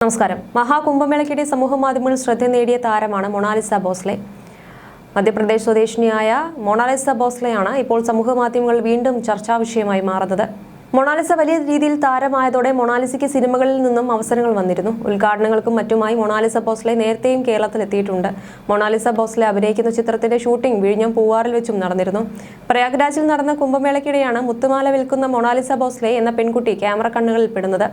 നമസ്കാരം. മഹാകുംഭമേളയ്ക്കിടെ സമൂഹമാധ്യമങ്ങളിൽ ശ്രദ്ധ നേടിയ താരമാണ് മൊണാലിസ ഭോസ്ലെ. മധ്യപ്രദേശ് സ്വദേശിനിയായ മൊണാലിസ ഭോസ്ലെയാണ് ഇപ്പോൾ സമൂഹമാധ്യമങ്ങളിൽ വീണ്ടും ചർച്ചാ വിഷയമായി മാറുന്നത്. മൊണാലിസ വലിയ രീതിയിൽ താരമായതോടെ മൊണാലിസയ്ക്ക് സിനിമകളിൽ നിന്നും അവസരങ്ങൾ വന്നിരുന്നു. ഉദ്ഘാടനങ്ങൾക്കും മറ്റുമായി മൊണാലിസ ഭോസ്ലെ നേരത്തെയും കേരളത്തിലെത്തിയിട്ടുണ്ട്. മൊണാലിസ ഭോസ്ലെ അഭിനയിക്കുന്ന ചിത്രത്തിന്റെ ഷൂട്ടിംഗ് വിഴിഞ്ഞം പൂവാറിൽ വെച്ചും നടന്നിരുന്നു. പ്രയാഗ്രാജിൽ നടന്ന കുംഭമേളയ്ക്കിടെയാണ് മുത്തുമാല വിൽക്കുന്ന മൊണാലിസ ഭോസ്ലെ എന്ന പെൺകുട്ടി ക്യാമറ കണ്ണുകളിൽ പെടുന്നത്.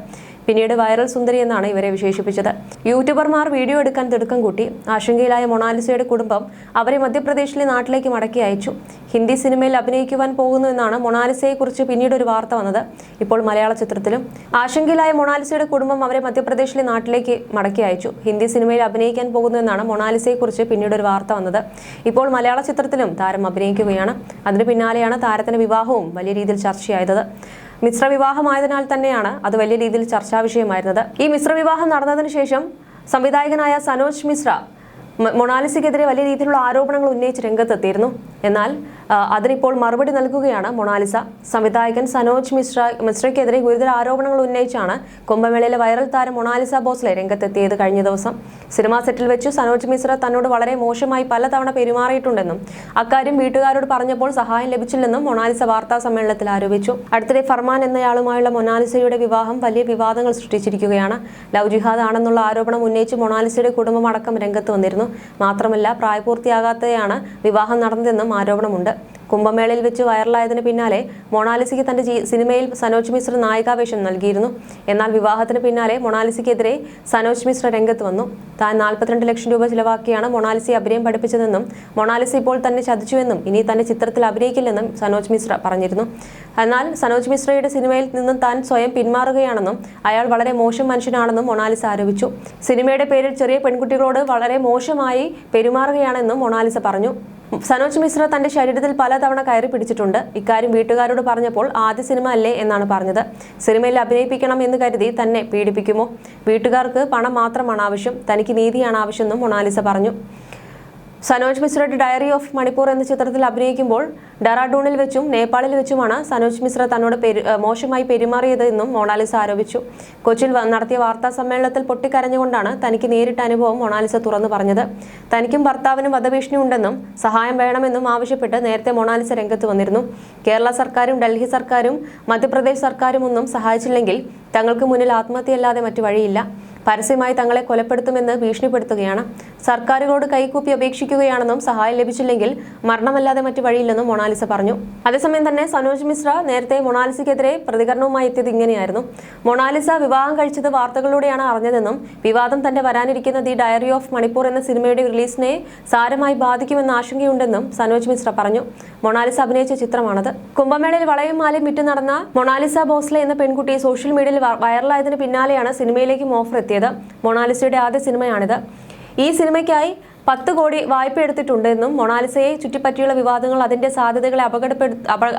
പിന്നീട് വൈറൽ സുന്ദരി എന്നാണ് ഇവരെ വിശേഷിപ്പിച്ചത്. യൂട്യൂബർമാർ വീഡിയോ എടുക്കാൻ തിടുക്കം കൂട്ടി. ആശങ്കയിലായ മൊണാലിസയുടെ കുടുംബം അവരെ മധ്യപ്രദേശിലെ നാട്ടിലേക്ക് മടക്കി അയച്ചു. ഹിന്ദി സിനിമയിൽ അഭിനയിക്കുവാൻ പോകുന്നു എന്നാണ് മൊണാലിസയെക്കുറിച്ച് പിന്നീട് ഒരു വാർത്ത വന്നത്. ഇപ്പോൾ മലയാള ചിത്രത്തിലും ആശങ്കയിലായ മൊണാലിസയുടെ കുടുംബം അവരെ മധ്യപ്രദേശിലെ നാട്ടിലേക്ക് മടക്കി അയച്ചു. ഹിന്ദി സിനിമയിൽ അഭിനയിക്കാൻ പോകുന്നു എന്നാണ് മൊണാലിസയെക്കുറിച്ച് പിന്നീട് ഒരു വാർത്ത വന്നത്. ഇപ്പോൾ മലയാള ചിത്രത്തിലും താരം അഭിനയിക്കുകയാണ്. അതിന് പിന്നാലെയാണ് താരത്തിന്റെ വിവാഹവും വലിയ രീതിയിൽ ചർച്ചയായത്. മിശ്ര വിവാഹമായതിനാൽ തന്നെയാണ് അത് വലിയ രീതിയിൽ ചർച്ചാ വിഷയമായിരുന്നത്. ഈ മിശ്ര വിവാഹം നടന്നതിന് ശേഷം സംവിധായകനായ സനോജ് മിശ്ര മൊണാലിസയ്ക്കെതിരെ വലിയ രീതിയിലുള്ള ആരോപണങ്ങൾ ഉന്നയിച്ച് രംഗത്തെത്തിയിരുന്നു. എന്നാൽ അതിനിപ്പോൾ മറുപടി നൽകുകയാണ് മൊണാലിസ. സംവിധായകൻ സനോജ് മിശ്രയ്ക്കെതിരെ ഗുരുതര ആരോപണങ്ങൾ ഉന്നയിച്ചാണ് കുംഭമേളയിലെ വൈറൽ താരം മൊണാലിസ ഭോസ്ലെ രംഗത്തെത്തിയത്. കഴിഞ്ഞ ദിവസം സിനിമാ സെറ്റിൽ വെച്ച് സനോജ് മിശ്ര തന്നോട് വളരെ മോശമായി പലതവണ പെരുമാറിയിട്ടുണ്ടെന്നും അക്കാര്യം വീട്ടുകാരോട് പറഞ്ഞപ്പോൾ സഹായം ലഭിച്ചില്ലെന്നും മൊണാലിസ വാർത്താ സമ്മേളനത്തിൽ ആരോപിച്ചു. അടുത്തിടെ ഫർമാൻ എന്നയാളുമായുള്ള മൊണാലിസയുടെ വിവാഹം വലിയ വിവാദങ്ങൾ സൃഷ്ടിച്ചിരിക്കുകയാണ്. ലവ് ജിഹാദ് ആണെന്നുള്ള ആരോപണം ഉന്നയിച്ച് മൊണാലിസയുടെ കുടുംബം അടക്കം രംഗത്ത് വന്നിരുന്നു. മാത്രമല്ല പ്രായപൂർത്തിയാകാത്തയാണ് വിവാഹം നടന്നതെന്നും ആരോപണമുണ്ട്. കുംഭമേളയിൽ വെച്ച് വൈറലായതിന് പിന്നാലെ മൊണാലിസയ്ക്ക് തന്റെ സിനിമയിൽ സനോജ് മിശ്ര നായികാവേഷം നൽകിയിരുന്നു. എന്നാൽ വിവാഹത്തിന് പിന്നാലെ മൊണാലിസയ്ക്കെതിരെ സനോജ് മിശ്ര രംഗത്ത് വന്നു. താൻ 42 ലക്ഷം രൂപ ചിലവാക്കിയാണ് മൊണാലിസയെ അഭിനയം പഠിപ്പിച്ചതെന്നും മൊണാലിസ ഇപ്പോൾ തന്നെ ചതിച്ചുവെന്നും ഇനി തന്നെ ചിത്രത്തിൽ അഭിനയിക്കില്ലെന്നും സനോജ് മിശ്ര പറഞ്ഞിരുന്നു. എന്നാൽ സനോജ് മിശ്രയുടെ സിനിമയിൽ നിന്നും താൻ സ്വയം പിന്മാറുകയാണെന്നും അയാൾ വളരെ മോശം മനുഷ്യനാണെന്നും മൊണാലിസ ആരോപിച്ചു. സിനിമയുടെ പേരിൽ ചെറിയ പെൺകുട്ടികളോട് വളരെ മോശമായി പെരുമാറുകയാണെന്നും മൊണാലിസ പറഞ്ഞു. സനോജ് മിശ്ര തന്റെ ശരീരത്തിൽ പലതവണ കയറി പിടിച്ചിട്ടുണ്ട്. ഇക്കാര്യം വീട്ടുകാരോട് പറഞ്ഞപ്പോൾ ആദ്യ സിനിമ അല്ലേ എന്നാണ് പറഞ്ഞത്. സിനിമയിൽ അഭിനയിപ്പിക്കണം എന്ന് കരുതി തന്നെ പീഡിപ്പിക്കുമോ? വീട്ടുകാർക്ക് പണം മാത്രമാണ് ആവശ്യം, തനിക്ക് നീതിയാണ് ആവശ്യമെന്നും മൊണാലിസ പറഞ്ഞു. സനോജ് മിശ്രയുടെ ഡയറി ഓഫ് മണിപ്പൂർ എന്ന ചിത്രത്തിൽ അഭിനയിക്കുമ്പോൾ ഡെറാഡൂണിൽ വെച്ചും നേപ്പാളിൽ വെച്ചുമാണ് സനോജ് മിശ്ര തന്നോട് മോശമായി പെരുമാറിയത് എന്നും മൊണാലിസ ആരോപിച്ചു. കൊച്ചിയിൽ നടത്തിയ വാർത്താ സമ്മേളനത്തിൽ പൊട്ടിക്കരഞ്ഞുകൊണ്ടാണ് തനിക്ക് നേരിട്ട അനുഭവം മൊണാലിസ തുറന്നു പറഞ്ഞത്. തനിക്കും ഭർത്താവിനും വധഭീഷണി ഉണ്ടെന്നും സഹായം വേണമെന്നും ആവശ്യപ്പെട്ട് നേരത്തെ മൊണാലിസ രംഗത്ത് വന്നിരുന്നു. കേരള സർക്കാരും ഡൽഹി സർക്കാരും മധ്യപ്രദേശ് സർക്കാരും ഒന്നും സഹായിച്ചില്ലെങ്കിൽ തങ്ങൾക്ക് മുന്നിൽ ആത്മഹത്യയല്ലാതെ മറ്റു വഴിയില്ല. പരസ്യമായി തങ്ങളെ കൊലപ്പെടുത്തുമെന്ന് ഭീഷണിപ്പെടുത്തുകയാണ്. സർക്കാരുകളോട് കൈകൂപ്പി അപേക്ഷിക്കുകയാണെന്നും സഹായം ലഭിച്ചില്ലെങ്കിൽ മരണമല്ലാതെ മറ്റു വഴിയില്ലെന്നും മൊണാലിസ പറഞ്ഞു. അതേസമയം തന്നെ സനോജ് മിശ്ര നേരത്തെ മൊണാലിസയ്ക്കെതിരെ പ്രതികരണവുമായി എത്തിയത് ഇങ്ങനെയായിരുന്നു. മൊണാലിസ വിവാഹം കഴിച്ചത് വാർത്തകളിലൂടെയാണ് അറിഞ്ഞതെന്നും വിവാദം തന്നെ വരാനിരിക്കുന്ന ദി ഡയറി ഓഫ് മണിപ്പൂർ എന്ന സിനിമയുടെ റിലീസിനെ സാരമായി ബാധിക്കുമെന്ന ആശങ്കയുണ്ടെന്നും സനോജ് മിശ്ര പറഞ്ഞു. മൊണാലിസ അഭിനയിച്ച ചിത്രമാണത്. കുംഭമേളയിൽ വളയും മാലയും വിറ്റ് നടന്ന മൊണാലിസ ഭോസ്ലെ എന്ന പെൺകുട്ടി സോഷ്യൽ മീഡിയയിൽ വൈറലായതിന് പിന്നാലെയാണ് സിനിമയിലേക്കും ഓഫർ എത്തിയത്. മൊണാലിസയുടെ ആദ്യ സിനിമയാണിത്. ഈ സിനിമയ്ക്കായി 10 കോടി വായ്പ എടുത്തിട്ടുണ്ടെന്നും മൊണാലിസയെ ചുറ്റിപ്പറ്റിയുള്ള വിവാദങ്ങൾ അതിന്റെ സാധ്യതകളെ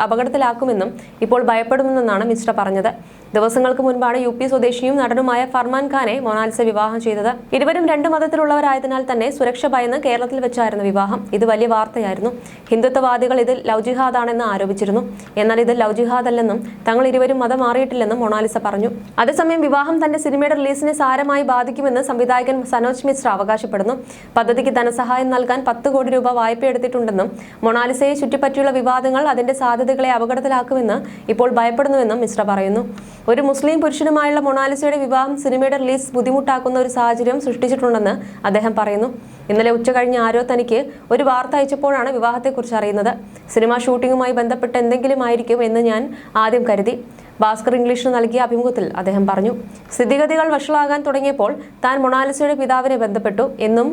അപകടത്തിലാക്കുമെന്നും ഇപ്പോൾ ഭയപ്പെടുമെന്നാണ് മിശ്ര പറഞ്ഞത്. ദിവസങ്ങൾക്ക് മുൻപാണ് UP സ്വദേശിയും നടനുമായ ഫർമാൻ ഖാനെ മൊണാലിസ വിവാഹം ചെയ്തത്. ഇരുവരും 2 മതത്തിലുള്ളവരായതിനാൽ തന്നെ സുരക്ഷ ഭയന്ന് കേരളത്തിൽ വെച്ചായിരുന്നു വിവാഹം. ഇത് വലിയ വാർത്തയായിരുന്നു. ഹിന്ദുത്വവാദികൾ ഇത് ലവ് ജിഹാദ് ആണെന്ന് ആരോപിച്ചിരുന്നു. എന്നാൽ ഇത് ലവ് ജിഹാദ് അല്ലെന്നും തങ്ങൾ ഇരുവരും മതം മാറിയിട്ടില്ലെന്നും മൊണാലിസ പറഞ്ഞു. അതേസമയം വിവാഹം തന്റെ സിനിമയുടെ റിലീസിനെ സാരമായി ബാധിക്കുമെന്ന് സംവിധായകൻ സനോജ് മിശ്ര അവകാശപ്പെടുന്നു. പദ്ധതിക്ക് ധനസഹായം നൽകാൻ 10 കോടി രൂപ വായ്പ എടുത്തിട്ടുണ്ടെന്നും മൊണാലിസയെ ചുറ്റിപ്പറ്റിയുള്ള വിവാദങ്ങൾ അതിന്റെ സാധ്യതകളെ അപകടത്തിലാക്കുമെന്ന് ഇപ്പോൾ ഭയപ്പെടുന്നുവെന്നും മിശ്ര പറയുന്നു. ഒരു മുസ്ലിം പുരുഷനുമായുള്ള മൊണാലിസയുടെ വിവാഹം സിനിമയുടെ റിലീസ് ബുദ്ധിമുട്ടാക്കുന്ന ഒരു സാഹചര്യം സൃഷ്ടിച്ചിട്ടുണ്ടെന്ന് അദ്ദേഹം പറയുന്നു. ഇന്നലെ ഉച്ച കഴിഞ്ഞ് ആരോ തനിക്ക് ഒരു വാർത്ത അയച്ചപ്പോഴാണ് വിവാഹത്തെക്കുറിച്ച് അറിയുന്നത്. സിനിമാ ഷൂട്ടിങ്ങുമായി ബന്ധപ്പെട്ട് എന്തെങ്കിലും ആയിരിക്കും എന്ന് ഞാൻ ആദ്യം കരുതി. ഭാസ്കർ ഇംഗ്ലീഷിന് നൽകിയ അഭിമുഖത്തിൽ അദ്ദേഹം പറഞ്ഞു. സ്ഥിതിഗതികൾ വഷളാകാൻ തുടങ്ങിയപ്പോൾ താൻ മൊണാലിസയുടെ പിതാവിനെ ബന്ധപ്പെട്ടു എന്നും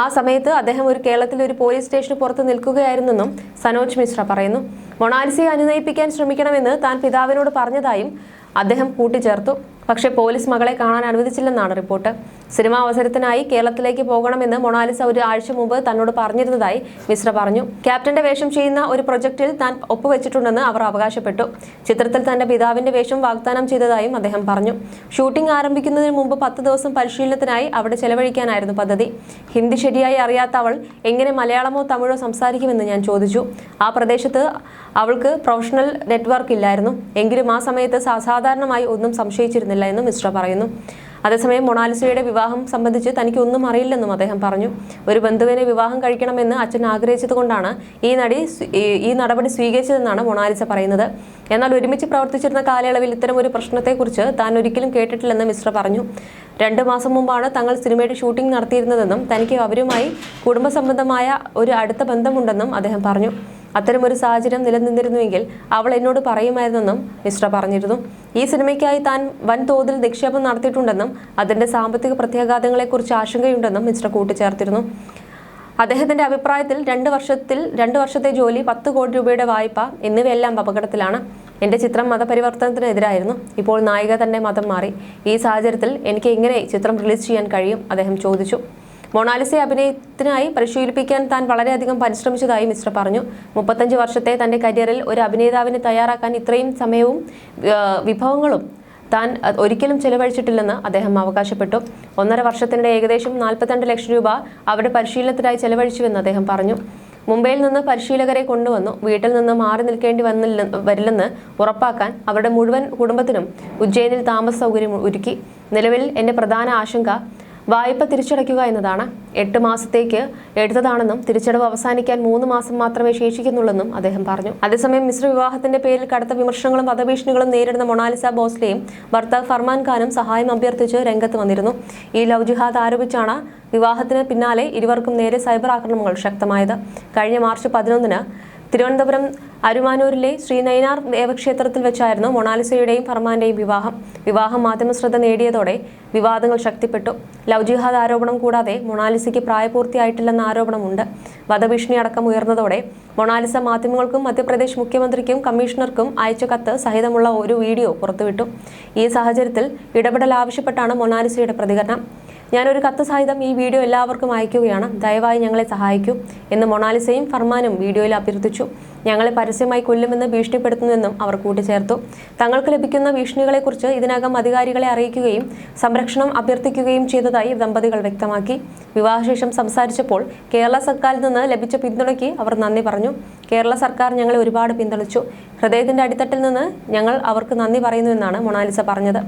ആ സമയത്ത് അദ്ദേഹം കേരളത്തിലെ ഒരു പോലീസ് സ്റ്റേഷന് പുറത്ത് നിൽക്കുകയായിരുന്നെന്നും സനോജ് മിശ്ര പറയുന്നു. മൊണാലിസയെ അനുനയിപ്പിക്കാൻ ശ്രമിക്കണമെന്ന് താൻ പിതാവിനോട് പറഞ്ഞതായും അദ്ദേഹം കൂട്ടിച്ചേർത്തു. പക്ഷേ പോലീസ് മകളെ കാണാൻ അനുവദിച്ചില്ലെന്നാണ് റിപ്പോർട്ട്. സിനിമാ അവസരത്തിനായി കേരളത്തിലേക്ക് പോകണമെന്ന് മൊണാലിസ ഒരു ആഴ്ച മുമ്പ് തന്നോട് പറഞ്ഞിരുന്നതായി മിശ്ര പറഞ്ഞു. ക്യാപ്റ്റന്റെ വേഷം ചെയ്യുന്ന ഒരു പ്രൊജക്റ്റിൽ താൻ ഒപ്പുവെച്ചിട്ടുണ്ടെന്ന് അവർ അവകാശപ്പെട്ടു. ചിത്രത്തിൽ തന്റെ പിതാവിന്റെ വേഷം വാഗ്ദാനം ചെയ്തതായും അദ്ദേഹം പറഞ്ഞു. ഷൂട്ടിംഗ് ആരംഭിക്കുന്നതിന് മുമ്പ് 10 ദിവസം പരിശീലനത്തിനായി അവിടെ ചെലവഴിക്കാനായിരുന്നു പദ്ധതി. ഹിന്ദി ശരിയായി അറിയാത്ത അവൾ എങ്ങനെ മലയാളമോ തമിഴോ സംസാരിക്കുമെന്ന് ഞാൻ ചോദിച്ചു. ആ പ്രദേശത്ത് അവൾക്ക് പ്രൊഫഷണൽ നെറ്റ്വർക്ക് ഇല്ലായിരുന്നു. എങ്കിലും ആ സമയത്ത് സാധാരണമായി ഒന്നും സംശയിച്ചിരുന്നില്ല എന്നും മിശ്ര പറയുന്നു. അതേസമയം മൊണാലിസയുടെ വിവാഹം സംബന്ധിച്ച് തനിക്ക് ഒന്നും അറിയില്ലെന്നും അദ്ദേഹം പറഞ്ഞു. ഒരു ബന്ധുവിനെ വിവാഹം കഴിക്കണമെന്ന് അച്ഛൻ ആഗ്രഹിച്ചതുകൊണ്ടാണ് ഈ നടപടി സ്വീകരിച്ചതെന്നാണ് മൊണാലിസ പറയുന്നത്. എന്നാൽ ഒരുമിച്ച് പ്രവർത്തിച്ചിരുന്ന കാലയളവിൽ ഇത്തരം ഒരു പ്രശ്നത്തെക്കുറിച്ച് താൻ ഒരിക്കലും കേട്ടിട്ടില്ലെന്ന് മിശ്ര പറഞ്ഞു. 2 മാസം മുമ്പാണ് തങ്ങൾ സിനിമയുടെ ഷൂട്ടിംഗ് നടത്തിയിരുന്നതെന്നും തനിക്ക് അവരുമായി കുടുംബസംബന്ധമായ ഒരു അടുത്ത ബന്ധമുണ്ടെന്നും അദ്ദേഹം പറഞ്ഞു. അത്തരമൊരു സാഹചര്യം നിലനിന്നിരുന്നുവെങ്കിൽ അവൾ എന്നോട് പറയുമായിരുന്നെന്നും മിശ്ര പറഞ്ഞിരുന്നു. ഈ സിനിമയ്ക്കായി താൻ വൻതോതിൽ നിക്ഷേപം നടത്തിയിട്ടുണ്ടെന്നും അതിന്റെ സാമ്പത്തിക പ്രത്യാഘാതങ്ങളെക്കുറിച്ച് ആശങ്കയുണ്ടെന്നും മിശ്ര കൂട്ടിച്ചേർത്തിരുന്നു. അദ്ദേഹത്തിന്റെ അഭിപ്രായത്തിൽ 2 വർഷത്തെ ജോലി, 10 കോടി രൂപയുടെ വായ്പ എന്നിവയെല്ലാം അപകടത്തിലാണ്. എന്റെ ചിത്രം മതപരിവർത്തനത്തിനെതിരായിരുന്നു. ഇപ്പോൾ നായിക തന്നെ മതം മാറി. ഈ സാഹചര്യത്തിൽ എനിക്ക് എങ്ങനെ ചിത്രം റിലീസ് ചെയ്യാൻ കഴിയും? അദ്ദേഹം ചോദിച്ചു. മൊണാലിസയെ അഭിനയത്തിനായി പരിശീലിപ്പിക്കാൻ താൻ വളരെയധികം പരിശ്രമിച്ചതായി മിശ്ര പറഞ്ഞു. 35 വർഷത്തെ തന്റെ കരിയറിൽ ഒരു അഭിനേതാവിനെ തയ്യാറാക്കാൻ ഇത്രയും സമയവും വിഭവങ്ങളും താൻ ഒരിക്കലും ചെലവഴിച്ചിട്ടില്ലെന്ന് അദ്ദേഹം അവകാശപ്പെട്ടു. 1.5 വർഷത്തിനിടെ ഏകദേശം 42 ലക്ഷം രൂപ അവരുടെ പരിശീലനത്തിനായി ചെലവഴിച്ചുവെന്ന് അദ്ദേഹം പറഞ്ഞു. മുംബൈയിൽ നിന്ന് പരിശീലകരെ കൊണ്ടുവന്നു. വീട്ടിൽ നിന്ന് മാറി നിൽക്കേണ്ടി വരില്ലെന്ന് ഉറപ്പാക്കാൻ അവരുടെ മുഴുവൻ കുടുംബത്തിനും ഉജ്ജയിനിൽ താമസ സൗകര്യം ഒരുക്കി. നിലവിൽ എന്റെ പ്രധാന ആശങ്ക വായ്പ തിരിച്ചടയ്ക്കുക എന്നതാണ്. 8 മാസത്തേക്ക് എടുത്തതാണെന്നും തിരിച്ചടവ് അവസാനിക്കാൻ 3 മാസം മാത്രമേ ശേഷിക്കുന്നുള്ളെന്നും അദ്ദേഹം പറഞ്ഞു. അതേസമയം മിശ്ര വിവാഹത്തിന്റെ പേരിൽ കടുത്ത വിമർശനങ്ങളും വധഭീഷണികളും നേരിടുന്ന മൊണാലിസ ഭോസ്ലെയും ഭർത്താവ് ഫർമാൻ ഖാനും സഹായം അഭ്യർത്ഥിച്ച് രംഗത്ത് വന്നിരുന്നു. ഈ ലവ് ജിഹാദ് ആരോപിച്ചാണ് വിവാഹത്തിന് പിന്നാലെ ഇരുവർക്കും നേരെ സൈബർ ആക്രമണങ്ങൾ ശക്തമായത്. കഴിഞ്ഞ മാർച്ച് 11-ന് തിരുവനന്തപുരം അരുമാനൂരിലെ ശ്രീനയനാർ ദേവക്ഷേത്രത്തിൽ വെച്ചായിരുന്നു മൊണാലിസയുടെയും ഫർമാന്റെയും വിവാഹം മാധ്യമശ്രദ്ധ നേടിയതോടെ വിവാദങ്ങൾ ശക്തിപ്പെട്ടു. ലവ് ജിഹാദ് ആരോപണം കൂടാതെ മൊണാലിസയ്ക്ക് പ്രായപൂർത്തിയായിട്ടില്ലെന്ന ആരോപണമുണ്ട്. വധഭീഷണി അടക്കം ഉയർന്നതോടെ മൊണാലിസ മാധ്യമങ്ങൾക്കും മധ്യപ്രദേശ് മുഖ്യമന്ത്രിക്കും കമ്മീഷണർക്കും അയച്ച കത്ത് സഹിതമുള്ള ഒരു വീഡിയോ പുറത്തുവിട്ടു. ഈ സാഹചര്യത്തിൽ ഇടപെടൽ ആവശ്യപ്പെട്ടാണ് മൊണാലിസയുടെ പ്രതികരണം. ഞാനൊരു കത്ത് സഹിതം ഈ വീഡിയോ എല്ലാവർക്കും അയക്കുകയാണ്. ദയവായി ഞങ്ങളെ സഹായിക്കൂ എന്ന് മൊണാലിസയും ഫർമാനും വീഡിയോയിൽ അഭ്യർത്ഥിച്ചു. ഞങ്ങളെ പരസ്യമായി കൊല്ലുമെന്ന് ഭീഷണിപ്പെടുത്തുന്നുവെന്നും അവർ കൂട്ടിച്ചേർത്തു. തങ്ങൾക്ക് ലഭിക്കുന്ന ഭീഷണികളെക്കുറിച്ച് ഇതിനകം അധികാരികളെ അറിയിക്കുകയും സംരക്ഷണം അഭ്യർത്ഥിക്കുകയും ചെയ്തതായി ദമ്പതികൾ വ്യക്തമാക്കി. വിവാഹശേഷം സംസാരിച്ചപ്പോൾ കേരള സർക്കാരിൽ നിന്ന് ലഭിച്ച പിന്തുണയ്ക്ക് അവർ നന്ദി പറഞ്ഞു. കേരള സർക്കാർ ഞങ്ങളെ ഒരുപാട് പിന്തുണച്ചു. ഹൃദയത്തിന്റെ അടിത്തട്ടിൽ നിന്ന് ഞങ്ങൾ അവർക്ക് നന്ദി പറയുന്നുവെന്നാണ് മൊണാലിസ പറഞ്ഞത്.